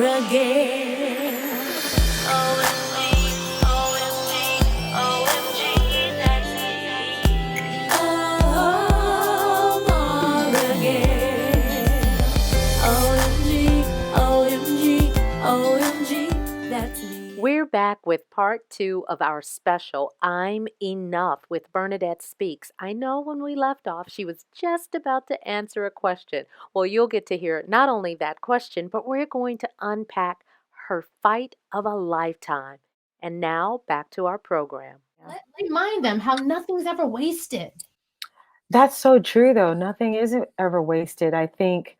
again. OMG, OMG, OMG, that's me. Oh, more again. OMG, OMG, OMG, that's me. We're back with part 2 of our special I'm Enough with Bernadette Speakes. I know when we left off, she was just about to answer a question. Well, you'll get to hear not only that question, but we're going to unpack her fight of a lifetime. And now back to our program. Let's remind them how nothing's ever wasted. That's so true, though. Nothing isn't ever wasted. I think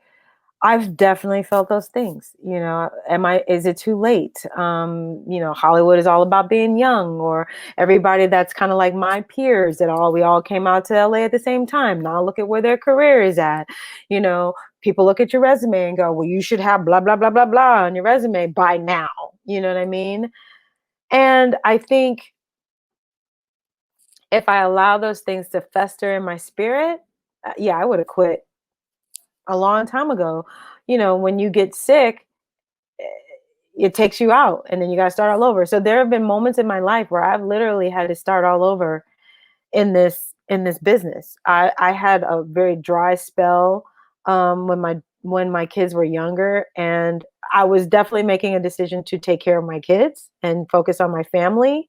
I've definitely felt those things. Is it too late? Hollywood is all about being young, or everybody that's kind of like my peers we all came out to LA at the same time. Now look at where their career is at. People look at your resume and go, well, you should have blah, blah, blah, blah, blah on your resume by now. You know what I mean? And I think if I allow those things to fester in my spirit, I would have quit a long time ago. When you get sick, it takes you out and then you got to start all over. So there have been moments in my life where I've literally had to start all over in this business. I had a very dry spell when my kids were younger, and I was definitely making a decision to take care of my kids and focus on my family,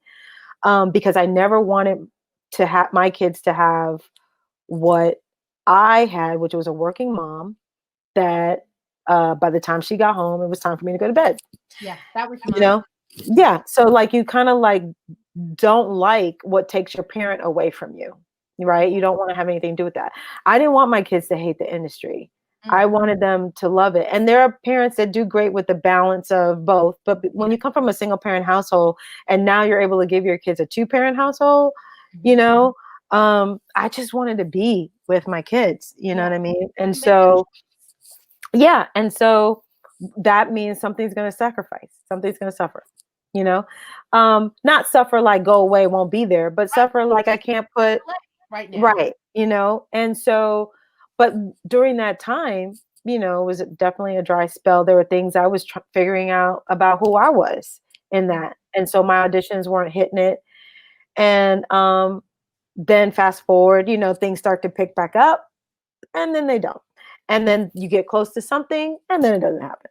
because I never wanted to have my kids to have what I had, which was a working mom that by the time she got home, it was time for me to go to bed. Yeah, that was mine. Yeah. So like you kind of like don't like what takes your parent away from you, right? You don't want to have anything to do with that. I didn't want my kids to hate the industry. I wanted them to love it. And there are parents that do great with the balance of both. But when you come from a single parent household and now you're able to give your kids a 2-parent household, I just wanted to be with my kids, you know what I mean? And so, and so that means something's going to sacrifice, something's going to suffer, not suffer like go away, won't be there, but suffer like I can't put right now. Right. And so, but during that time, it was definitely a dry spell. There were things I was figuring out about who I was in that. And so my auditions weren't hitting it. And then fast forward, things start to pick back up and then they don't. And then you get close to something and then it doesn't happen.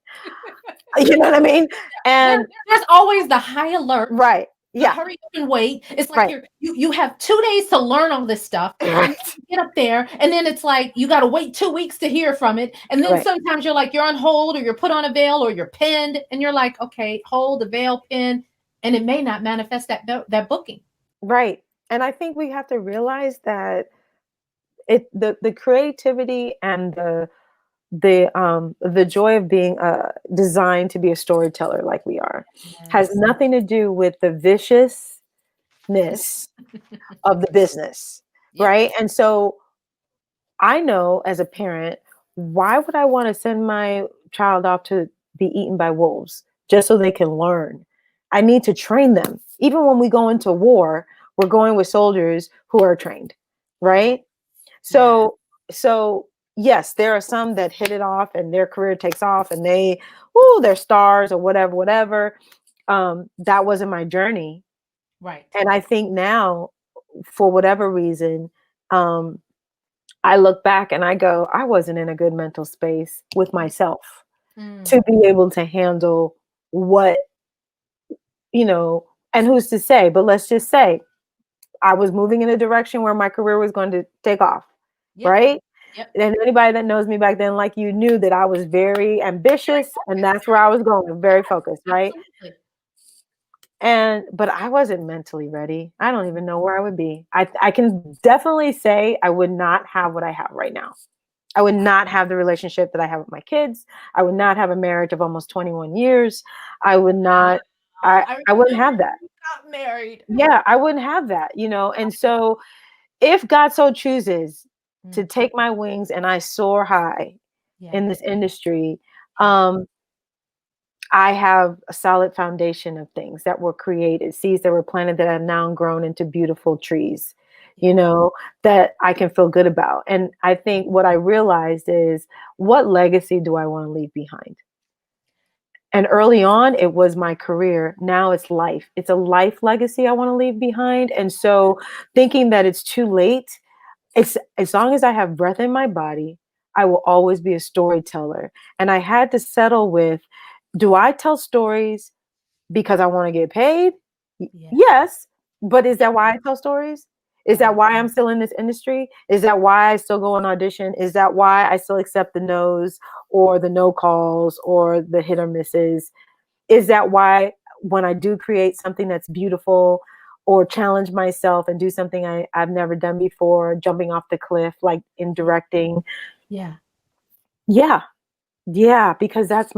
You know what I mean? And there's always the high alert. Right. Yeah. Hurry up and wait. It's like you have 2 days to learn all this stuff. And get up there, and then it's like you got to wait 2 weeks to hear from it. And then sometimes you're like you're on hold, or you're put on a veil, or you're pinned, and you're like, okay, hold the veil, pin, and it may not manifest that booking. Right. And I think we have to realize that the creativity and the joy of being designed to be a storyteller like we are has nothing to do with the viciousness of the business, right? And so I know as a parent, why would I want to send my child off to be eaten by wolves just so they can learn? I need to train them. Even when we go into war, we're going with soldiers who are trained, right? So yes, there are some that hit it off and their career takes off and they're stars or whatever. That wasn't my journey. Right. And I think now, for whatever reason, I look back and I go, I wasn't in a good mental space with myself to be able to handle what, and who's to say, but let's just say I was moving in a direction where my career was going to take off. Yep. Right. Yep. And anybody that knows me back then, like you, knew that I was very ambitious and that's where I was going, very focused. Right. Absolutely. But I wasn't mentally ready. I don't even know where I would be. I can definitely say I would not have what I have right now. I would not have the relationship that I have with my kids. I would not have a marriage of almost 21 years. I would not. I wouldn't have that. Got married. Yeah, I wouldn't have that, And so if God so chooses to take my wings and I soar high in this industry, I have a solid foundation of things that were created, seeds that were planted that have now grown into beautiful trees, that I can feel good about. And I think what I realized is, what legacy do I want to leave behind? And early on, it was my career. Now it's life. It's a life legacy I want to leave behind. And so thinking that it's too late, it's as long as I have breath in my body, I will always be a storyteller. And I had to settle with, do I tell stories because I want to get paid? Yeah. Yes. But is that why I tell stories? Is that why I'm still in this industry? Is that why I still go on audition? Is that why I still accept the no's or the no calls or the hit or misses? Is that why when I do create something that's beautiful or challenge myself and do something I've never done before, jumping off the cliff, like in directing? Yeah. Yeah. Yeah. Because that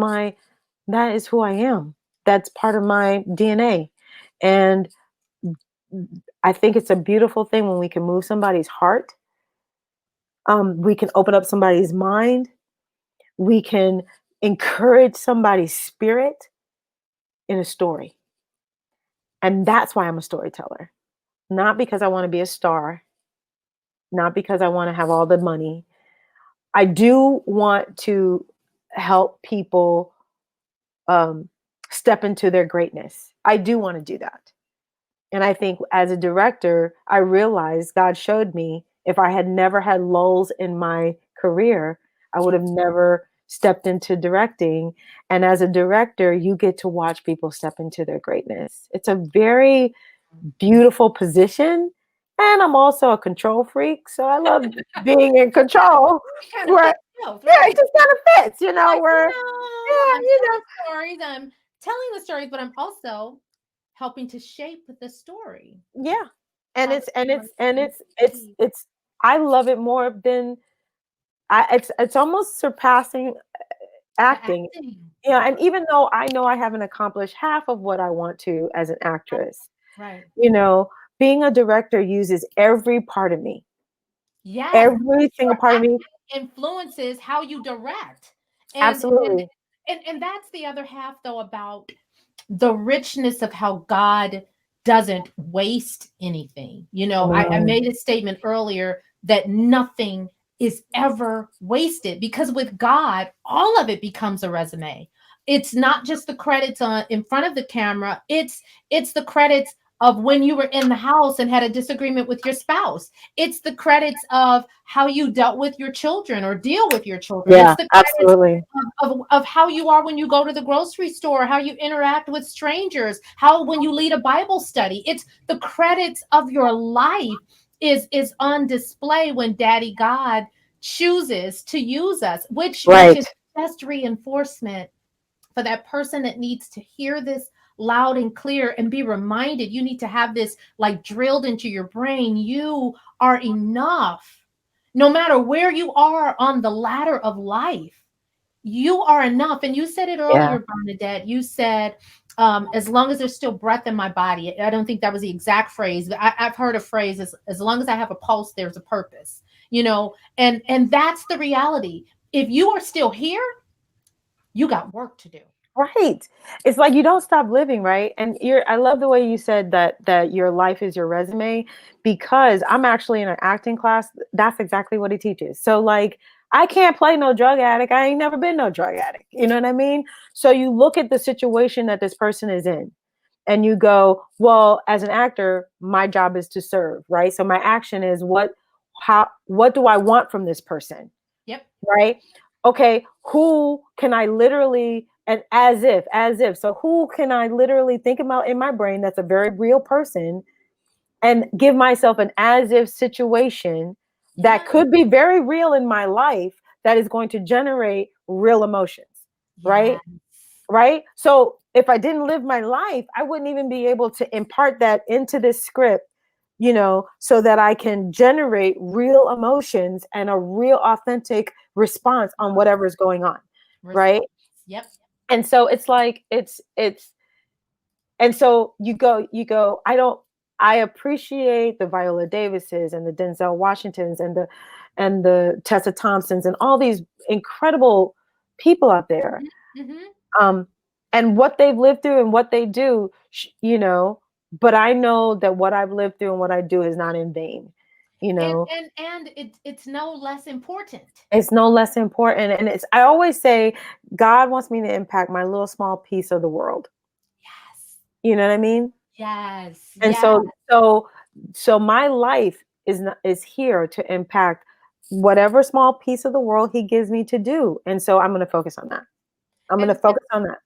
is who I am. That's part of my DNA. And I think it's a beautiful thing when we can move somebody's heart. We can open up somebody's mind. We can encourage somebody's spirit in a story. And that's why I'm a storyteller. Not because I want to be a star, not because I want to have all the money. I do want to help people step into their greatness. I do want to do that. And I think as a director, I realized God showed me if I had never had lulls in my career, I would have never stepped into directing. And as a director, you get to watch people step into their greatness. It's a very beautiful position. And I'm also a control freak. So I love being in control. Kind of Where, fits both, yeah, it right? just kind of fits, Like, where, I'm yeah, telling stories. I'm telling the stories, but I'm also helping to shape the story. yeah. And How it's, the and it's, story and is it's, perceived. I love it more than it's almost surpassing The acting. acting. Yeah, Yeah. and even though I know I haven't accomplished half of what I want to as an actress, Right. you know, being a director uses every part of me, Yes. every Your single part of me. acting influences how you direct. And Absolutely. and that's the other half though about the richness of how God doesn't waste anything. I No. made a statement earlier that nothing is ever wasted because with God, all of it becomes a resume. It's not just the credits on in front of the camera, it's the credits of when you were in the house and had a disagreement with your spouse. It's the credits of how you dealt with your children or deal with your children. It's Yeah, the credits absolutely. of how you are when you go to the grocery store, how you interact with strangers, how when you lead a Bible study. It's the credits of your life is on display when Daddy God chooses to use us, which Right. is just reinforcement for that person that needs to hear this loud and clear and be reminded. You need to have this like drilled into your brain. You are enough. No matter where you are on the ladder of life, you are enough. And you said it Yeah. earlier, Bernadette. You said, as long as there's still breath in my body. I don't think that was the exact phrase, but I've heard a phrase as long as I have a pulse, there's a purpose, and that's the reality. If you are still here, you got work to do. Right. It's like you don't stop living, right? And I love the way you said that your life is your resume, because I'm actually in an acting class. That's exactly what he teaches. So like I can't play no drug addict. I ain't never been no drug addict. You know what I mean? So you look at the situation that this person is in and you go, well, as an actor, my job is to serve, right? So my action is what do I want from this person? Yep. Right? Okay, who can I literally, and as if, so who can I literally think about in my brain that's a very real person and give myself an as if situation that Yeah. could be very real in my life that is going to generate real emotions, Yeah. right? Right? So if I didn't live my life, I wouldn't even be able to impart that into this script, so that I can generate real emotions and a real authentic response on whatever is going on. Right. Response. Yep. And so it's like, and so I appreciate the Viola Davises and the Denzel Washingtons and the Tessa Thompsons and all these incredible people out there. Hmm. um, and what they've lived through and what they do, but I know that what I've lived through and what I do is not in vain. you And know. it's no less important. It's no less important. And I always say, God wants me to impact my little small piece of the world. Yes. You know what I mean? Yes. And Yes. so my life is here to impact whatever small piece of the world he gives me to do. And so I'm going to focus on that. I'm going to And focus on that.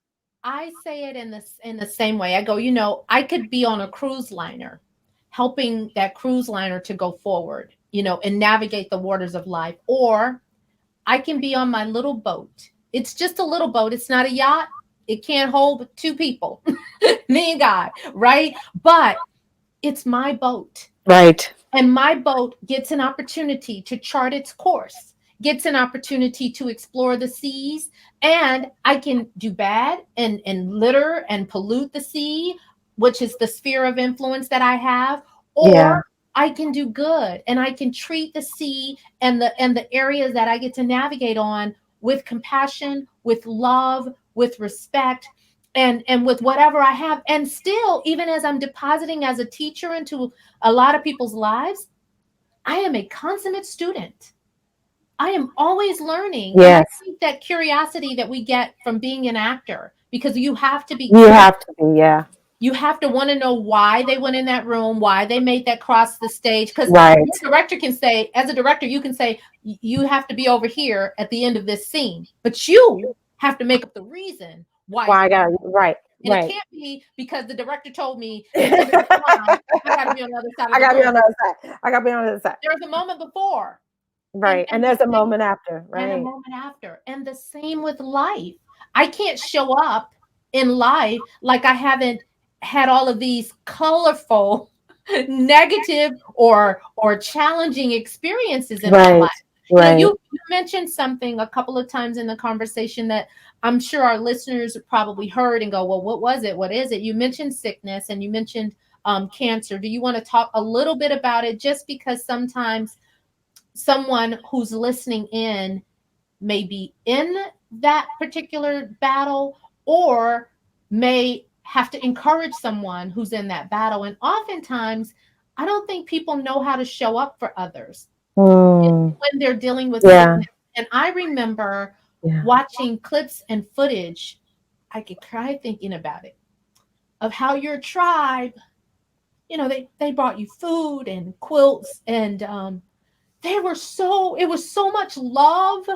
I say it in the same way. I go, I could be on a cruise liner, helping that cruise liner to go forward, and navigate the waters of life, or I can be on my little boat. It's just a little boat. It's not a yacht. It can't hold two people, me and God, right? But it's my boat. Right. And my boat gets an opportunity to chart its course, gets an opportunity to explore the seas, and I can do bad and litter and pollute the sea, which is the sphere of influence that I have, Yeah. or I can do good and I can treat the sea and the areas that I get to navigate on with compassion, with love, with respect, and with whatever I have. And still, even as I'm depositing as a teacher into a lot of people's lives, I am a consummate student. I am always learning. And I Yes. think that curiosity that we get from being an actor, because you have to be You curious. have to be. Yeah. You have to want to know why they went in that room, why they made that cross the stage. Because Right. the director can say, as a director, you can say, you have to be over here at the end of this scene. But you have to make up the reason why Why I you're got right. and it Right. can't be because the director told me at the end of this line, I got to be on the other side of I the gotta be room. on the other side. I gotta be on the other side. There's a moment before, Right. And and the there's a same, moment after. and a Right. moment after, and the same with life. I can't show up in life like I haven't had all of these colorful, negative or challenging experiences in my Right. life. Right. You mentioned something a couple of times in the conversation that I'm sure our listeners probably heard and go, well, what was it? What is it? You mentioned sickness and you mentioned cancer. Do you want to talk a little bit about it? Just because sometimes someone who's listening in may be in that particular battle or may have to encourage someone who's in that battle. And oftentimes, I don't think people know how to show up for others Mm, when they're dealing with yeah. sickness. And I remember Yeah. watching clips and footage, I could cry thinking about it, of how your tribe, they brought you food and quilts and it was so much love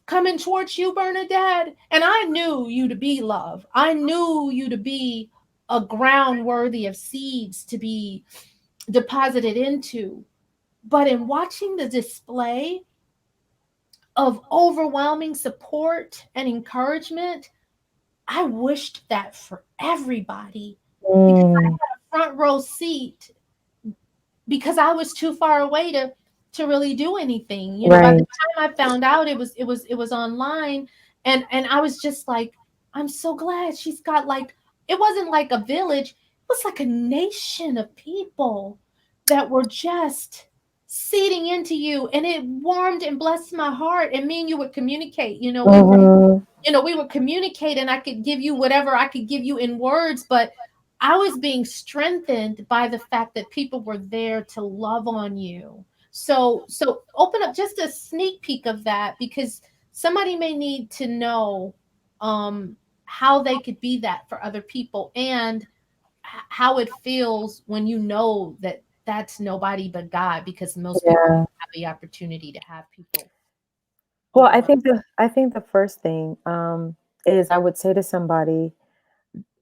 coming towards you, Bernadette. And I knew you to be love. I knew you to be a ground worthy of seeds to be deposited into. But in watching the display of overwhelming support and encouragement, I wished that for everybody because I Mm, had a front row seat because I was too far away to really do anything. By the right. time I found out it was online, and I was just like, I'm so glad she's got like it wasn't like a village, it was like a nation of people that were just seeding into you, and it warmed and blessed my heart. And me and you would communicate. Mhm. We would communicate, and I could give you whatever I could give you in words, but I was being strengthened by the fact that people were there to love on you. So open up just a sneak peek of that, because somebody may need to know how they could be that for other people, and how it feels when you know that that's nobody but God, because most people Yeah. don't have the opportunity to have people Well, overwhelmed. I think the first thing is I would say to somebody,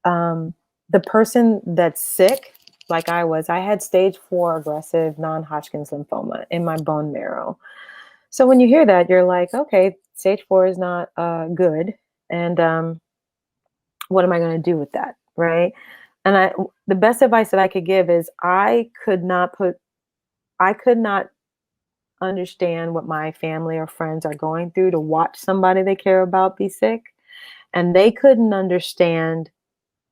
the person that's sick, like I had stage 4 aggressive non-Hodgkin's lymphoma in my bone marrow. So when you hear that, you're like, okay, stage 4 is not good, and what am I going to do with that, right? And the best advice that I could give is I could not understand what my family or friends are going through to watch somebody they care about be sick, and they couldn't understand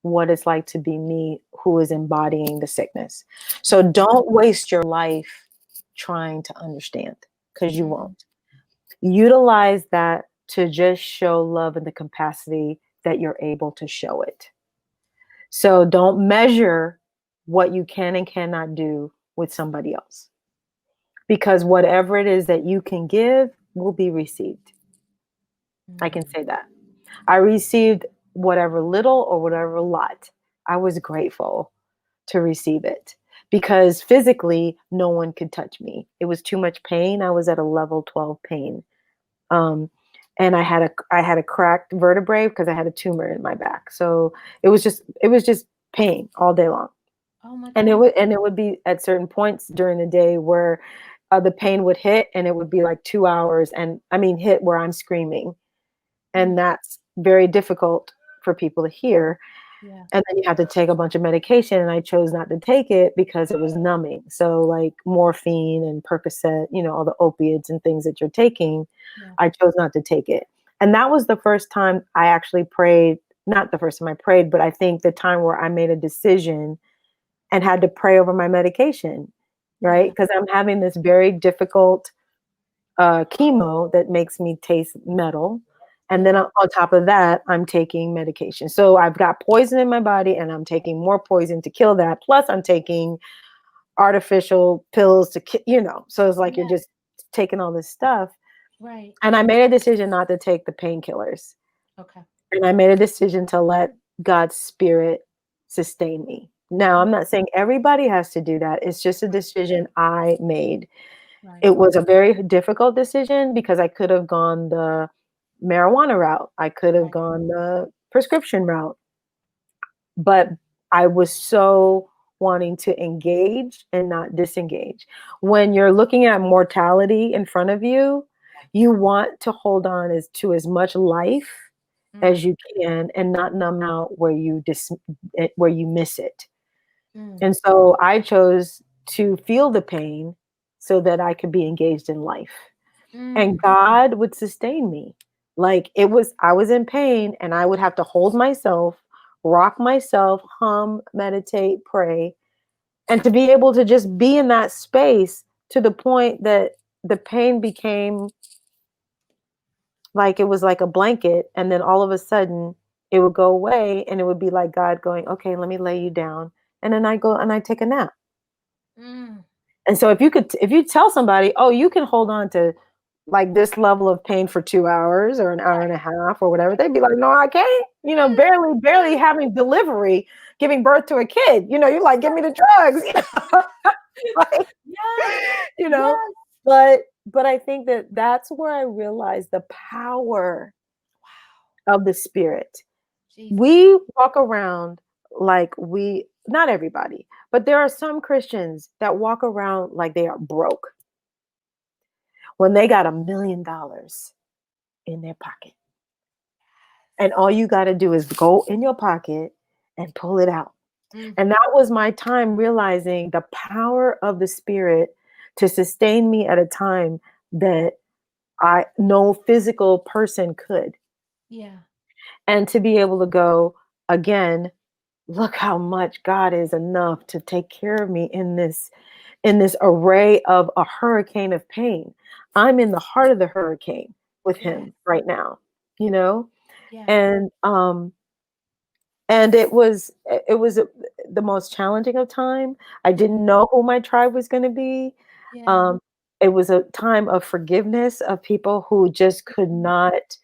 what it's like to be me who is embodying the sickness. So don't waste your life trying to understand, because you Mhm. won't. Utilize that to just show love in the capacity that you're able to show it. So don't measure what you can and cannot do with somebody else. because whatever it is that you can give will be received. I can say that. I received whatever little or whatever lot. I was grateful to receive it because physically no one could touch me. It was too much pain. I was at a level 12 pain. Um, and I had a cracked vertebrae because I had a tumor in my back. So it was just pain all day long. Oh my And God. it would be at certain points during the day where the pain would hit, and it would be like 2 hours, and I mean hit where I'm screaming, and that's very difficult for people to hear. Yeah. And then you have to take a bunch of medication, and I chose not to take it because it was numbing. So like morphine and Percocet, you know, all the opiates and things that you're taking, Yeah. I chose not to take it. And that was the first time I actually prayed, not the first time I prayed, but I think the time where I made a decision and had to pray over my medication, right? Because I'm having this very difficult chemo that makes me taste metal. And then on top of that, I'm taking medication. So I've got poison in my body and I'm taking more poison to kill that. Plus I'm taking artificial pills to, you know, so it's like you're just taking all this stuff. Right. And I made a decision not to take the painkillers. Okay. And I made a decision to let God's spirit sustain me. Now, I'm not saying everybody has to do that. It's just a decision I made. Right. It was a very difficult decision because I could have gone the marijuana route. I could have gone the prescription route. But I was so wanting to engage and not disengage. When you're looking at mortality in front of you, you want to hold on to as much life as you can and not numb out where where you miss it. And so I chose to feel the pain so that I could be engaged in life. And God would sustain me. Like I was in pain and I would have to hold myself, rock myself, hum, meditate, pray, and to be able to just be in that space to the point that the pain became like it was like a blanket. And then all of a sudden it would go away and it would be like God going, okay, let me lay you down. And then I go and I take a nap. And so if you tell somebody, oh, you can hold on to like this level of pain for 2 hours or an hour and a half or whatever, they'd be like, no, I can't, you know, barely having delivery, giving birth to a kid, you know, you're like, give me the drugs, you know, like, you know, but I think that that's where I realized the power of the spirit. We walk around like not everybody, but there are some Christians that walk around like they are broke when they got $1 million in their pocket. And all you got to do is go in your pocket and pull it out. And that was my time realizing the power of the spirit to sustain me at a time that no physical person could. Yeah. And to be able to go again, look how much God is enough to take care of me in this array of a hurricane of pain. I'm in the heart of the hurricane with him right now, you know? Yeah. And it was the most challenging of time. I didn't know who my tribe was going to be. Yeah. It was a time of forgiveness of people who just could not,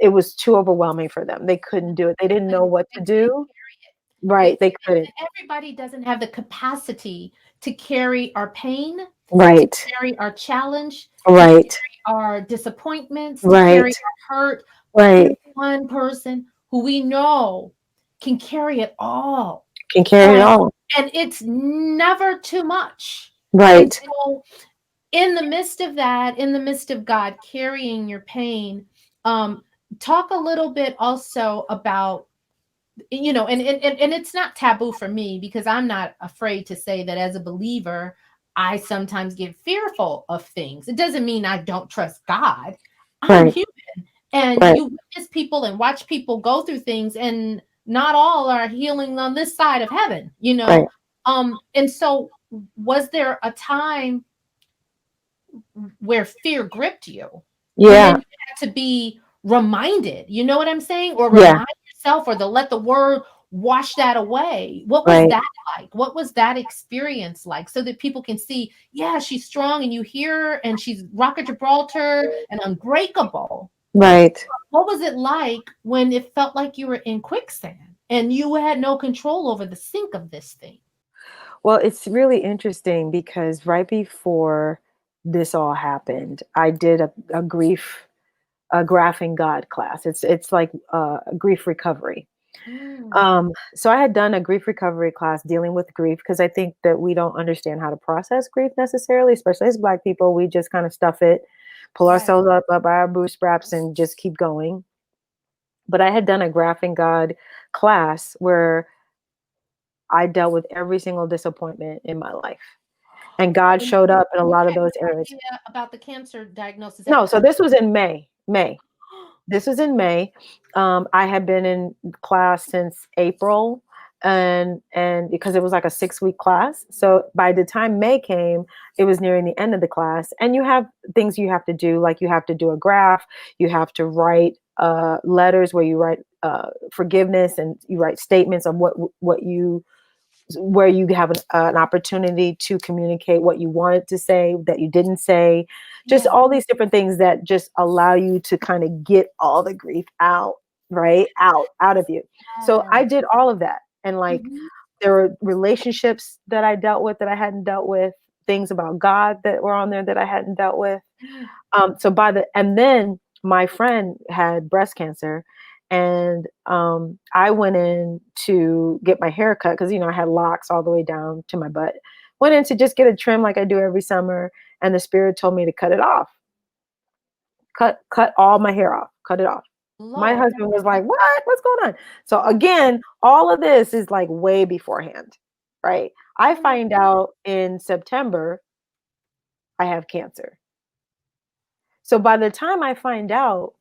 it was too overwhelming for them. They couldn't do it. They didn't know what to do. Right. They couldn't. Everybody doesn't have the capacity to carry our pain, Right. to carry our challenge, Right. to carry our disappointments, to Right. carry our hurt. Right. One person who we know can carry it all. Can carry it all. And it's never too much. Right. And so in the midst of that, in the midst of God carrying your pain, talk a little bit also about, you know, and it's not taboo for me because I'm not afraid to say that as a believer, I sometimes get fearful of things. It doesn't mean I don't trust God. I'm human. And you witness people and watch people go through things, and not all are healing on this side of heaven, you know. And so was there a time where fear gripped you? Yeah. And then you had to be reminded, you know what I'm saying? Or remind yourself, or to let the word wash that away. What was that like? What was that experience like? So that people can see, yeah, she's strong and you hear her and she's Rock of Gibraltar and unbreakable. Right. What was it like when it felt like you were in quicksand and you had no control over the sink of this thing? Well, it's really interesting because right before this all happened, I did a graphing God class. It's like grief recovery. So I had done a grief recovery class dealing with grief because I think that we don't understand how to process grief necessarily, especially as Black people. We just kind of stuff it, pull ourselves up by our bootstraps and just keep going. But I had done a graphing God class where I dealt with every single disappointment in my life. And God And showed up in a you lot of had those no areas. idea about the cancer diagnosis at No, the so time. this was in May. This was in May. I had been in class since April, and because it was like a 6-week class. So by the time May came, it was nearing the end of the class. And you have things you have to do, like you have to do a graph, you have to write letters where you write forgiveness, and you write statements of what you where you have an opportunity to communicate what you wanted to say that you didn't say, just all these different things that just allow you to kind of get all the grief out, right? Out of you. So I did all of that. And like, there were relationships that I dealt with that I hadn't dealt with, things about God that were on there that I hadn't dealt with. And then my friend had breast cancer, and I went in to get my hair cut because I had locks all the way down to my butt. Went in to just get a trim like I do every summer, and the spirit told me to cut it off. Cut all my hair off. Cut it off. My Lord. husband was like, "What? What's going on?" So again, all of this is like way beforehand, right? I find out in September I have cancer. So by the time I find out,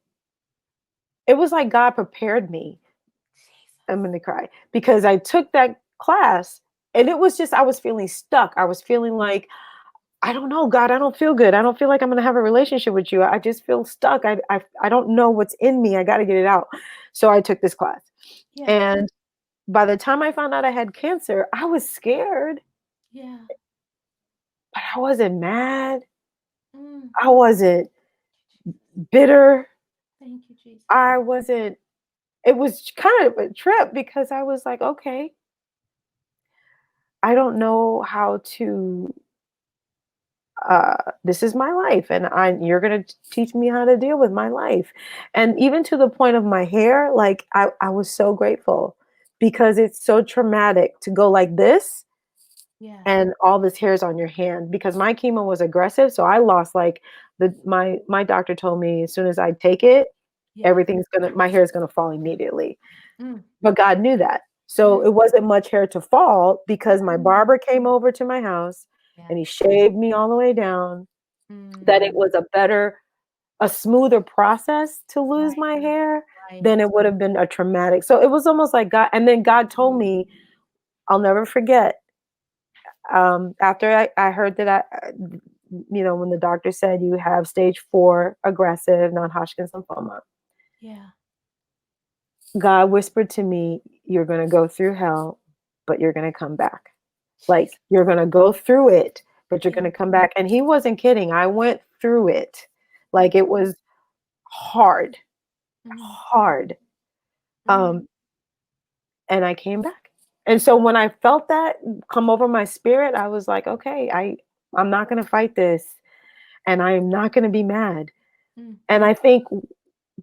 it was like God prepared me. I'm going to cry because I took that class, and it was just, I was feeling stuck. I was feeling like, I don't know, God, I don't feel good. I don't feel like I'm going to have a relationship with you. I just feel stuck. I don't know what's in me. I got to get it out. So I took this class. And by the time I found out I had cancer, I was scared, but I wasn't mad. I wasn't bitter. Thank you, Jesus. I wasn't, it was kind of a trip because I was like, okay, I don't know how to, this is my life, and you're going to teach me how to deal with my life. And even to the point of my hair, like I was so grateful because it's so traumatic to go like this and all this hair is on your hand, because my chemo was aggressive. So I lost like my doctor told me as soon as I take it, my hair is going to fall immediately. But God knew that. So it wasn't much hair to fall because my barber came over to my house and he shaved me all the way down, that it was a smoother process to lose my hair than it would have been a traumatic. So it was almost like God. And then God told me, I'll never forget, after I heard that when the doctor said you have stage 4 aggressive non-Hodgkin's lymphoma, God whispered to me, you're going to go through hell, but you're going to come back. Like, you're going to go through it, but you're going to come back. And he wasn't kidding. I went through it. Like, it was hard. And I came back. And so when I felt that come over my spirit, I was like, okay, I'm not going to fight this, and I'm not going to be mad. And I think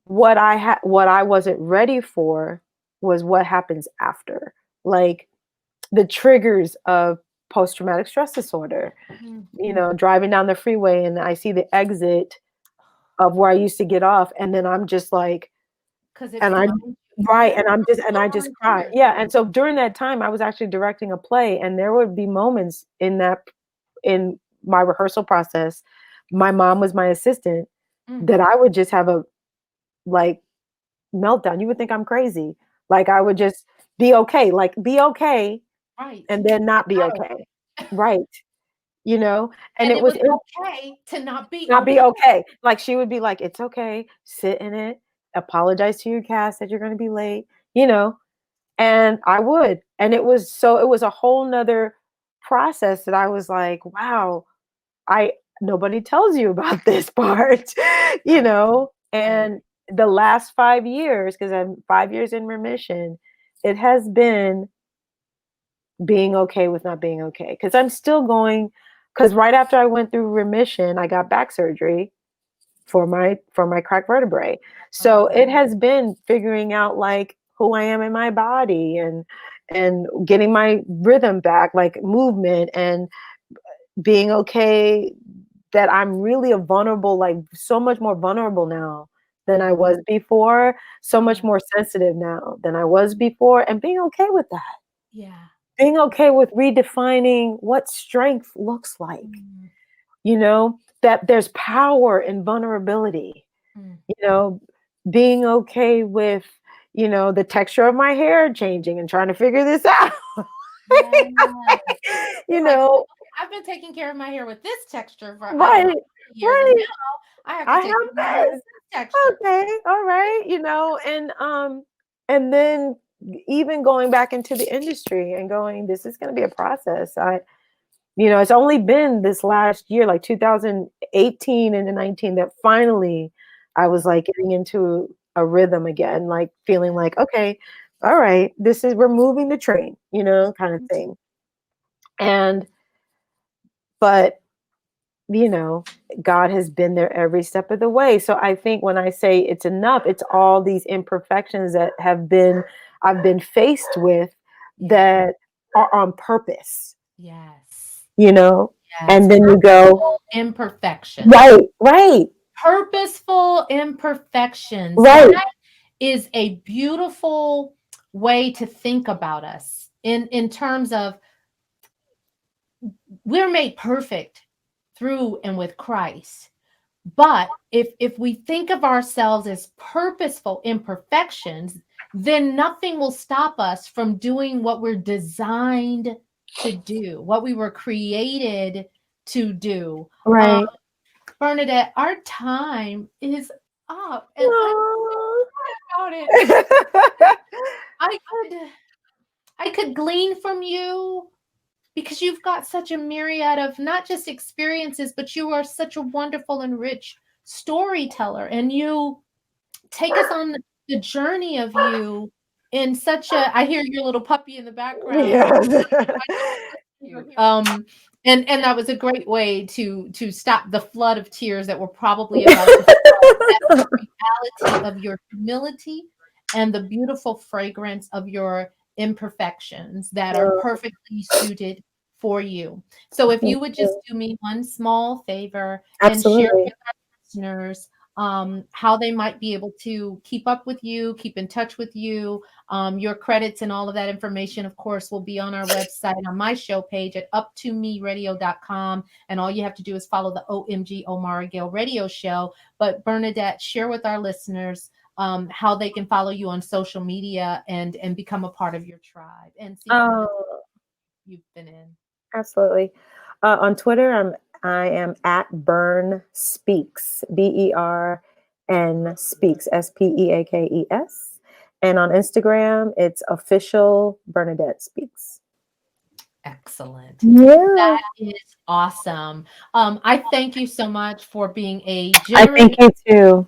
what I wasn't ready for was what happens after, like the triggers of post-traumatic stress disorder. Driving down the freeway and I see the exit of where I used to get off, and then I'm just like, and I right, and I just cry. Yeah, and so during that time, I was actually directing a play, and there would be moments in my rehearsal process. My mom was my assistant, that I would just have a like meltdown. You would think I'm crazy. Like, I would just be okay, and then not be okay. Right. And it was okay to not be not be okay. okay. Like, she would be like, it's okay, sit in it, apologize to your cast that you're going to be late, And I would. And it was a whole nother process that I was like, wow, I nobody tells you about this part, you Right. know? Right. And the last 5 years, because I'm 5 years in remission, it has been being okay with not being okay. Because I'm still going, because right after I went through remission, I got back surgery for my cracked vertebrae. So Oh, it has been figuring out like who I am in my body and getting my rhythm back, like movement, and being okay that I'm really a vulnerable, like so much more vulnerable now than I was before, so much yeah. more sensitive now than I was before, and being okay with that. Yeah. Being okay with redefining what strength looks like, Mm, that there's power in vulnerability, mm. you know, being okay with, the texture of my hair changing and trying to figure this out. Yeah. you You're like, know, okay, I've been taking care of my hair with this texture for I don't know right, how many years, and right. now I have to I take care of my hair have with this. this texture. Okay, all right, and then even going back into the industry and going, this is going to be a process. It's only been this last year, like 2018 and 19, that finally I was like getting into a rhythm again, like feeling like, okay, all right, we're moving the train, kind of thing. And, but, you know, God has been there every step of the way. So I think when I say it's enough, it's all these imperfections that I've been faced with that are on purpose, Yes. you know? Yes. And then you go, Purposeful imperfections. right, right, Purposeful imperfections. right. That is a beautiful way to think about us in terms of we're made perfect through and with Christ. But if we think of ourselves as purposeful imperfections, then nothing will stop us from doing what we're designed to do, what we were created to do. Um, Right. Bernadette, our time is up, and I'm Aw. about it. I could I could glean from you because you've got such a myriad of not just experiences, but you are such a wonderful and rich storyteller, and you take us on the journey of you in such a I hear your little puppy in the background. Yes. And that was a great way to stop the flood of tears that were probably about to flow. That was the reality of your humility and the beautiful fragrance of your imperfections that are No, perfectly suited for you. So if thank you would just you. do me one small favor and share Absolutely. with our listeners how they might be able to keep up with you, keep in touch with you. Your credits and all of that information, of course, will be on our website on my show page at up2meradio.com. And all you have to do is follow the OMG Maura Gale radio show. But Bernadette, share with our listeners how they can follow you on social media and become a part of your tribe and see some of the Oh, you've been in. absolutely. On Twitter, I am at Bern Speaks, BERN Speaks, SPEAKES. And on Instagram, it's official Bernadette Speaks. Excellent. Yeah. That is awesome. I thank you so much for being a I generous, thank you too.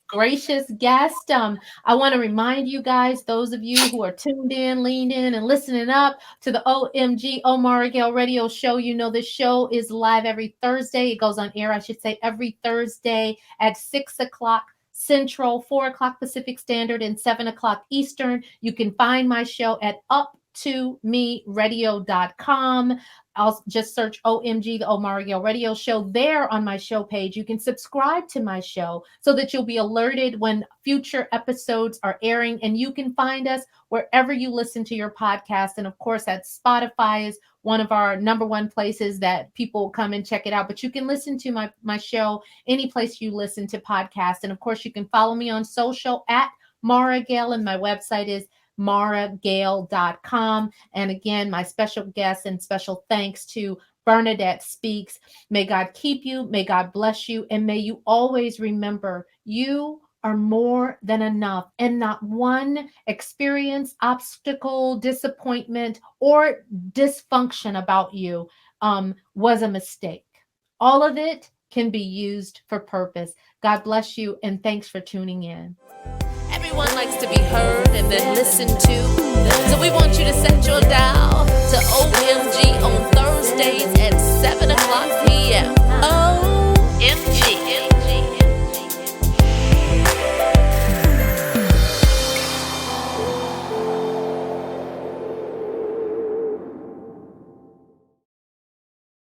gracious guest. I want to remind you guys, those of you who are tuned in, leaned in, and listening up to the OMG Maura Gale radio show. You know, this show is live every Thursday. It goes on air, I should say, every Thursday at 6 o'clock Central, 4 o'clock Pacific Standard, and 7 o'clock Eastern. You can find my show at Up2meRadio.com. I'll just search OMG, the Maura Gale radio show there on my show page. You can subscribe to my show so that you'll be alerted when future episodes are airing. And you can find us wherever you listen to your podcast. And of course, that Spotify is one of our number one places that people come and check it out. But you can listen to my show any place you listen to podcasts. And of course, you can follow me on social at Maura Gale, and my website is mauragale.com. And again, my special guest and special thanks to Bernadette Speaks. May God keep you, may God bless you, and may you always remember you are more than enough, and not one experience, obstacle, disappointment, or dysfunction about you was a mistake. All of it can be used for purpose. God bless you, and thanks for tuning in. Everyone likes to be heard and then listened to. So we want you to set your dial